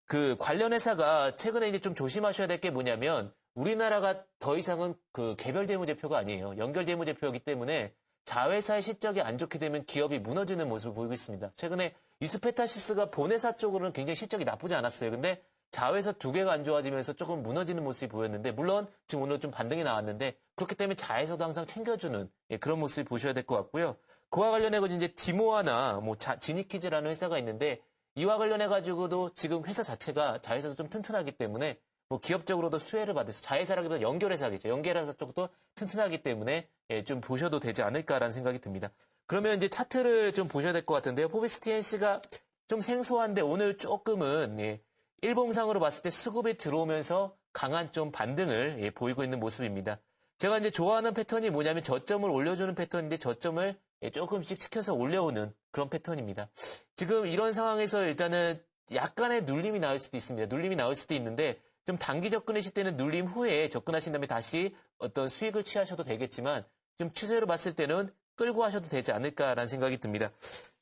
그 관련 회사가 최근에 이제 좀 조심하셔야 될 게 뭐냐면 우리나라가 더 이상은 그 개별 재무제표가 아니에요. 연결 재무제표이기 때문에 자회사의 실적이 안 좋게 되면 기업이 무너지는 모습을 보이고 있습니다. 최근에 이수페타시스가 본회사 쪽으로는 굉장히 실적이 나쁘지 않았어요. 근데 자회사 두 개가 안 좋아지면서 조금 무너지는 모습이 보였는데 물론 지금 오늘 좀 반등이 나왔는데 그렇기 때문에 자회사도 항상 챙겨주는 그런 모습을 보셔야 될 것 같고요. 그와 관련해서 이제 디모아나 뭐 지니키즈라는 회사가 있는데 이와 관련해가지고도 지금 회사 자체가 자회사도 좀 튼튼하기 때문에 뭐 기업적으로도 수혜를 받을 수 자회사라기보다 연결회사겠죠. 연결회사 쪽도 튼튼하기 때문에 좀 보셔도 되지 않을까라는 생각이 듭니다. 그러면 이제 차트를 좀 보셔야 될 것 같은데요. 포비스 TNC가 좀 생소한데 오늘 조금은 일봉상으로 봤을 때 수급이 들어오면서 강한 좀 반등을 보이고 있는 모습입니다. 제가 이제 좋아하는 패턴이 뭐냐면 저점을 올려주는 패턴인데 저점을 조금씩 시켜서 올려오는 그런 패턴입니다. 지금 이런 상황에서 일단은 약간의 눌림이 나올 수도 있습니다. 눌림이 나올 수도 있는데 좀 단기 접근하실 때는 눌림 후에 접근하신 다음에 다시 어떤 수익을 취하셔도 되겠지만 좀 추세로 봤을 때는 끌고 하셔도 되지 않을까라는 생각이 듭니다.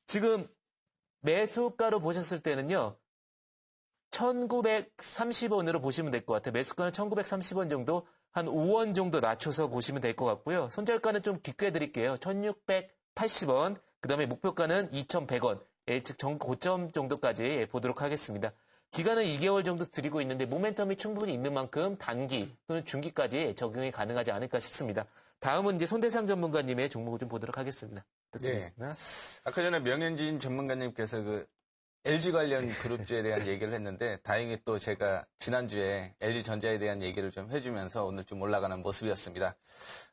지금 매수가로 보셨을 때는요. 1930원으로 보시면 될 것 같아요. 매수가는 1930원 정도, 한 5원 정도 낮춰서 보시면 될 것 같고요. 손절가는 좀 깊게 드릴게요. 1680원, 그 다음에 목표가는 2100원, 즉 고점 정도까지 보도록 하겠습니다. 기간은 2개월 정도 드리고 있는데 모멘텀이 충분히 있는 만큼 단기 또는 중기까지 적용이 가능하지 않을까 싶습니다. 다음은 이제 손대상 전문가님의 종목을 좀 보도록 하겠습니다. 네. 아까 전에 명현진 전문가님께서 LG 관련 그룹주에 대한 얘기를 했는데 다행히 또 제가 지난주에 LG전자에 대한 얘기를 좀 해주면서 오늘 좀 올라가는 모습이었습니다.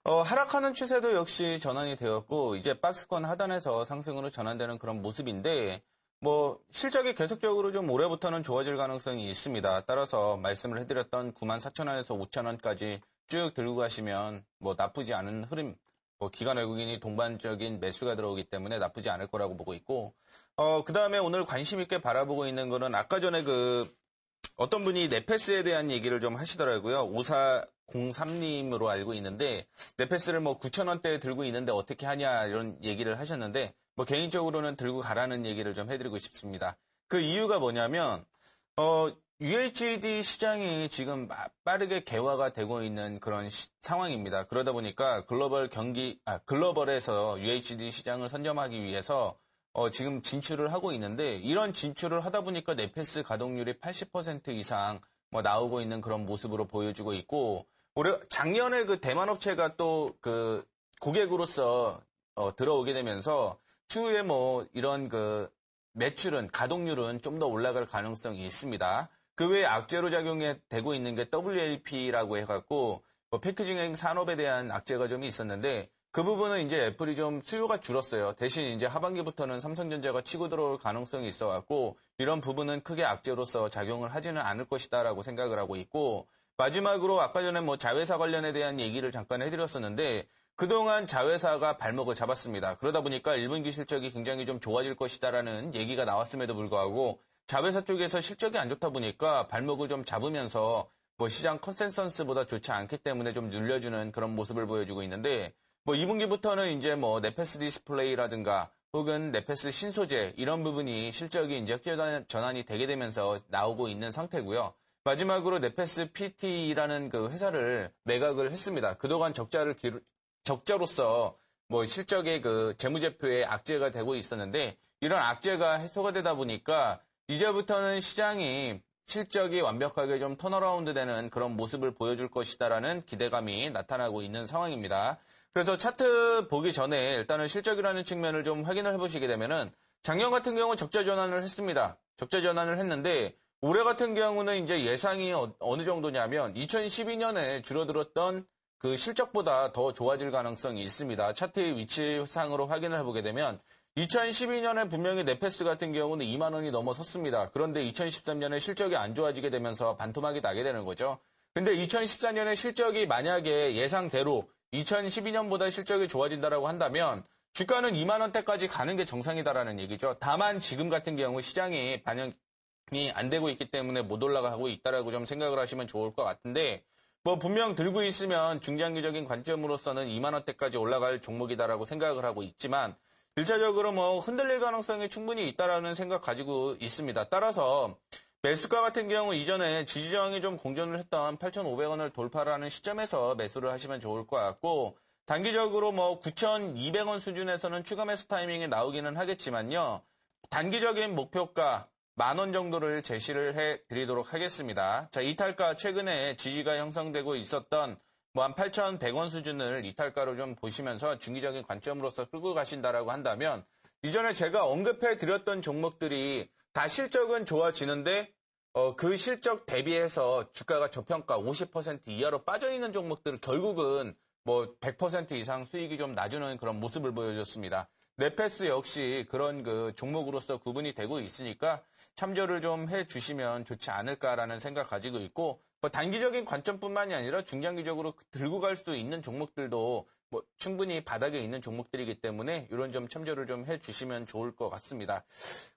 하락하는 추세도 역시 전환이 되었고 이제 박스권 하단에서 상승으로 전환되는 그런 모습인데 뭐 실적이 계속적으로 좀 올해부터는 좋아질 가능성이 있습니다. 따라서 말씀을 해드렸던 94,000원에서 5,000원까지 쭉 들고 가시면 뭐 나쁘지 않은 흐름, 뭐 기관 외국인이 동반적인 매수가 들어오기 때문에 나쁘지 않을 거라고 보고 있고, 그 다음에 오늘 관심 있게 바라보고 있는 거는 아까 전에 어떤 분이 네페스에 대한 얘기를 좀 하시더라고요. 5403님으로 알고 있는데, 네페스를 뭐 9,000원대에 들고 있는데 어떻게 하냐 이런 얘기를 하셨는데, 뭐 개인적으로는 들고 가라는 얘기를 좀 해드리고 싶습니다. 그 이유가 뭐냐면, UHD 시장이 지금 빠르게 개화가 되고 있는 그런 상황입니다. 그러다 보니까 글로벌에서 UHD 시장을 선점하기 위해서 지금 진출을 하고 있는데 이런 진출을 하다 보니까 네페스 가동률이 80% 이상 뭐 나오고 있는 그런 모습으로 보여주고 있고 작년에 그 대만 업체가 또 그 고객으로서 들어오게 되면서 추후에 뭐 이런 매출은 가동률은 좀 더 올라갈 가능성이 있습니다. 그 외에 악재로 작용이 되고 있는 게 WLP라고 해갖고 뭐 패키징 산업에 대한 악재가 좀 있었는데 그 부분은 이제 애플이 좀 수요가 줄었어요. 대신 이제 하반기부터는 삼성전자가 치고 들어올 가능성이 있어갖고 이런 부분은 크게 악재로서 작용을 하지는 않을 것이다라고 생각을 하고 있고 마지막으로 아까 전에 뭐 자회사 관련에 대한 얘기를 잠깐 해드렸었는데 그동안 자회사가 발목을 잡았습니다. 그러다 보니까 1분기 실적이 굉장히 좀 좋아질 것이다라는 얘기가 나왔음에도 불구하고 자회사 쪽에서 실적이 안 좋다 보니까 발목을 좀 잡으면서 뭐 시장 컨센서스보다 좋지 않기 때문에 좀 눌려주는 그런 모습을 보여주고 있는데 뭐 2분기부터는 이제 뭐 네페스 디스플레이라든가 혹은 네페스 신소재 이런 부분이 실적이 이제 전환이 되게 되면서 나오고 있는 상태고요. 마지막으로 네페스 PT라는 그 회사를 매각을 했습니다. 그동안 적자로서 뭐 실적의 그 재무제표에 악재가 되고 있었는데 이런 악재가 해소가 되다 보니까 이제부터는 시장이 실적이 완벽하게 좀 턴어라운드 되는 그런 모습을 보여줄 것이다라는 기대감이 나타나고 있는 상황입니다. 그래서 차트 보기 전에 일단은 실적이라는 측면을 좀 확인을 해보시게 되면은 작년 같은 경우 적자 전환을 했습니다. 적자 전환을 했는데 올해 같은 경우는 이제 예상이 어느 정도냐면 2012년에 줄어들었던 그 실적보다 더 좋아질 가능성이 있습니다. 차트의 위치상으로 확인을 해보게 되면 2012년에 분명히 네페스 같은 경우는 2만 원이 넘어섰습니다. 그런데 2013년에 실적이 안 좋아지게 되면서 반토막이 나게 되는 거죠. 근데 2014년에 실적이 만약에 예상대로 2012년보다 실적이 좋아진다라고 한다면 주가는 2만 원대까지 가는 게 정상이다라는 얘기죠. 다만 지금 같은 경우 시장이 반영이 안 되고 있기 때문에 못 올라가고 있다라고 좀 생각을 하시면 좋을 것 같은데 뭐 분명 들고 있으면 중장기적인 관점으로서는 2만 원대까지 올라갈 종목이다라고 생각을 하고 있지만 1차적으로 뭐 흔들릴 가능성이 충분히 있다라는 생각 가지고 있습니다. 따라서 매수가 같은 경우 이전에 지지저항이 좀 공존을 했던 8,500원을 돌파하는 시점에서 매수를 하시면 좋을 것 같고 단기적으로 뭐 9,200원 수준에서는 추가 매수 타이밍이 나오기는 하겠지만요. 단기적인 목표가 10,000원 정도를 제시를 해드리도록 하겠습니다. 자, 이탈가 최근에 지지가 형성되고 있었던 뭐 한 8,100원 수준을 이탈가로 좀 보시면서 중기적인 관점으로서 끌고 가신다라고 한다면 이전에 제가 언급해 드렸던 종목들이 다 실적은 좋아지는데 그 실적 대비해서 주가가 저평가 50% 이하로 빠져있는 종목들을 결국은 뭐 100% 이상 수익이 좀 낮은 그런 모습을 보여줬습니다. 네페스 역시 그런 그 종목으로서 구분이 되고 있으니까 참조를 좀 해주시면 좋지 않을까라는 생각 가지고 있고 뭐 단기적인 관점뿐만이 아니라 중장기적으로 들고 갈 수 있는 종목들도 뭐 충분히 바닥에 있는 종목들이기 때문에 이런 점 참조를 좀 해주시면 좋을 것 같습니다.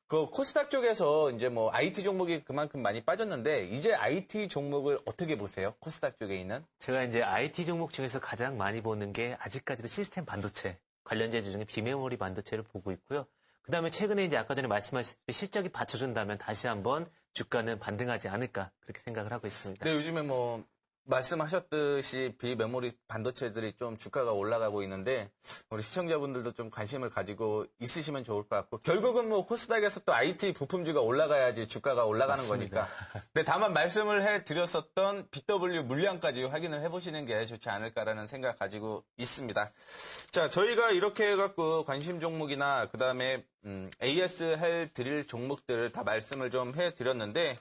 그 코스닥 쪽에서 이제 뭐 IT 종목이 그만큼 많이 빠졌는데 이제 IT 종목을 어떻게 보세요? 코스닥 쪽에 있는? 제가 이제 IT 종목 중에서 가장 많이 보는 게 아직까지도 시스템 반도체 관련주들 중에 비메모리 반도체를 보고 있고요. 그 다음에 최근에 이제 아까 전에 말씀하셨듯이 실적이 받쳐준다면 다시 한번 주가는 반등하지 않을까 그렇게 생각을 하고 있습니다. 네, 요즘에 뭐 말씀하셨듯이 비메모리 반도체들이 좀 주가가 올라가고 있는데 우리 시청자분들도 좀 관심을 가지고 있으시면 좋을 것 같고 결국은 뭐 코스닥에서 또 IT 부품주가 올라가야지 주가가 올라가는 맞습니다. 거니까. 네, 다만 말씀을 해드렸었던 BW 물량까지 확인을 해보시는 게 좋지 않을까라는 생각 가지고 있습니다. 자, 저희가 이렇게 해갖고 관심 종목이나 그 다음에 AS 해드릴 종목들 다 말씀을 좀 해드렸는데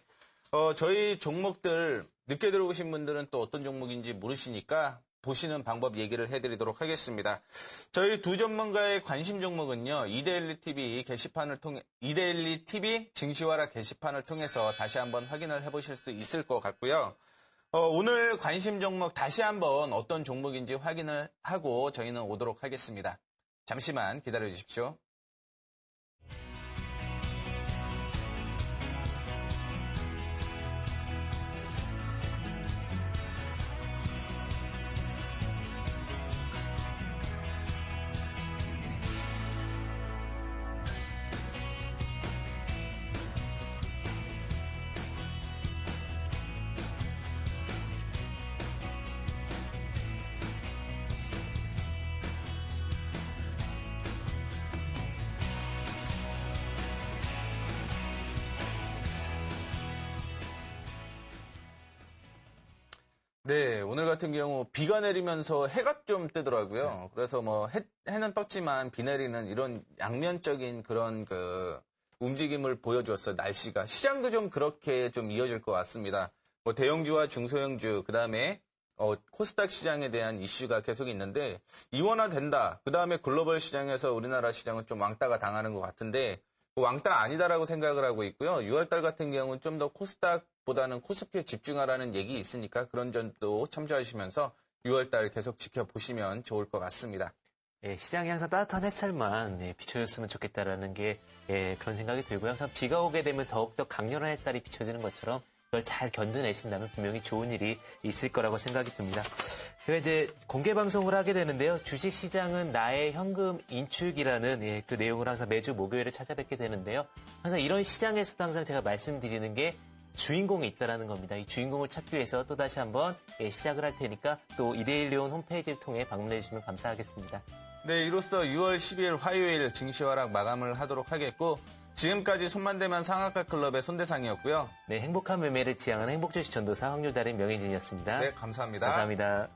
저희 종목들 늦게 들어오신 분들은 또 어떤 종목인지 모르시니까 보시는 방법 얘기를 해드리도록 하겠습니다. 저희 두 전문가의 관심 종목은요, 이데일리 TV 게시판을 통해, 이데일리 TV 증시와라 게시판을 통해서 다시 한번 확인을 해보실 수 있을 것 같고요. 오늘 관심 종목 다시 한번 어떤 종목인지 확인을 하고 저희는 오도록 하겠습니다. 잠시만 기다려 주십시오. 네, 오늘 같은 경우 비가 내리면서 해가 좀 뜨더라고요. 그래서 뭐 해는 떴지만 비 내리는 이런 양면적인 그런 움직임을 보여주었어요. 날씨가. 시장도 좀 그렇게 좀 이어질 것 같습니다. 뭐 대형주와 중소형주, 그 다음에 코스닥 시장에 대한 이슈가 계속 있는데 이원화된다. 그 다음에 글로벌 시장에서 우리나라 시장은 좀 왕따가 당하는 것 같은데 왕따 아니다라고 생각을 하고 있고요. 6월달 같은 경우는 좀 더 코스닥보다는 코스피에 집중하라는 얘기 있으니까 그런 점도 참조하시면서 6월달 계속 지켜보시면 좋을 것 같습니다. 예, 시장이 항상 따뜻한 햇살만 비춰줬으면 좋겠다라는 게 그런 생각이 들고요. 항상 비가 오게 되면 더욱더 강렬한 햇살이 비춰지는 것처럼 그걸 잘 견뎌내신다면 분명히 좋은 일이 있을 거라고 생각이 듭니다. 제가 이제 공개 방송을 하게 되는데요. 주식시장은 나의 현금 인출기라는 그 내용을 항상 매주 목요일에 찾아뵙게 되는데요. 항상 이런 시장에서도 항상 제가 말씀드리는 게 주인공이 있다라는 겁니다. 이 주인공을 찾기 위해서 또다시 한번 시작을 할 테니까 또 이데일리온 홈페이지를 통해 방문해 주시면 감사하겠습니다. 네, 이로써 6월 12일 화요일 증시화락 마감을 하도록 하겠고 지금까지 손만 대면 상한가 클럽의 손대상이었고요. 네, 행복한 매매를 지향하는 행복주식 전도사 확률 달인 명예진이었습니다. 네, 감사합니다. 감사합니다.